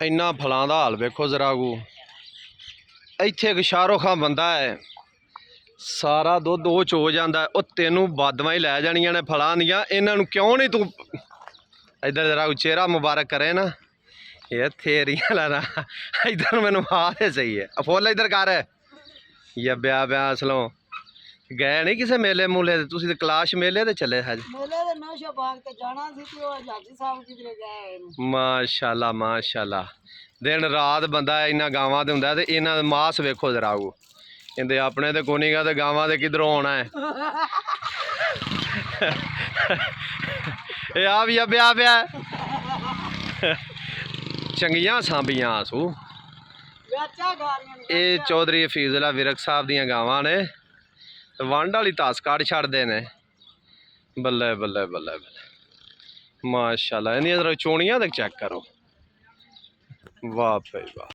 ਇੰਨਾ ਫਲਾਂ ਦਾ ਹਾਲ ਵੇਖੋ ਜ਼ਰਾ ਕੋ। ਇੱਥੇ ਇੱਕ ਸ਼ਾਹਰੁਖ ਖਾਨ ਬੰਦਾ ਹੈ, ਸਾਰਾ ਦੁੱਧ ਉਹ ਚੋ ਜਾਂਦਾ। ਉਹ ਤੈਨੂੰ ਬਾਦਵਾਂ ਹੀ ਲੈ ਜਾਣੀਆਂ ਨੇ ਫਲਾਂ ਦੀਆਂ। ਇਹਨਾਂ ਨੂੰ ਕਿਉਂ ਨਹੀਂ ਤੂੰ ਇੱਧਰ ਜ਼ਰਾ ਚਿਹਰਾ ਮੁਬਾਰਕ ਕਰੇ ਨਾ। ਇਹ ਥੇਰੀਆਂ ਲੈਣਾ ਇੱਧਰ ਮੈਨੂੰ ਆ ਤੇ ਸਹੀ ਹੈ। ਫੁੱਲ ਇੱਧਰ ਕਰ ਜਾਂ ਵਿਆਹ ਅਸਲੋਂ ਗਏ ਨਹੀਂ ਕਿਸੇ ਮੇਲੇ ਮੂਲੇ ਤੇ? ਤੁਸੀਂ ਤੇ ਕਲਾਸ਼ ਮੇਲੇ ਤੇ ਚੱਲੇ ਹਜ? ਮਾਸ਼ਾਅੱਲਾ ਮਾਸ਼ਾਅੱਲਾ। ਦਿਨ ਰਾਤ ਬੰਦਾ ਇਹਨਾਂ ਗਾਵਾਂ ਤੇ ਹੁੰਦਾ ਤੇ ਇਹਨਾਂ ਦਾ ਮਾਸ ਵੇਖੋ ਜ਼ਰਾ ਉਹ। ਕਹਿੰਦੇ ਆਪਣੇ ਤੇ ਕੋਨੀ ਗਾ ਤੇ ਗਾਵਾਂ ਦੇ ਕਿਧਰੋਂ ਆਉਣਾ ਹੈ। ਇਹ ਆ ਵੀ ਵਿਆਹ ਵਿਆਹ ਚੰਗੀਆਂ ਸਾਂਭੀਆਂ ਸੂ। ਇਹ ਚੌਧਰੀ ਹਫੀਜ਼ੁੱਲਾ ਵਿਰਕ ਸਾਹਿਬ ਦੀਆਂ ਗਾਵਾਂ ਨੇ। ਵੰਡ ਵਾਲੀ ਧਸ ਕੱਢ ਛੱਡਦੇ ਨੇ। ਬੱਲੇ ਬੱਲੇ ਬੱਲੇ ਬੱਲੇ ਮਾਸ਼ਾਅੱਲਾ। ਇਹਦੀਆਂ ਜ਼ਰਾ ਚੋਣੀਆਂ ਤੇ ਚੈੱਕ ਕਰੋ। ਵਾਹ ਭਾਈ ਵਾਹ।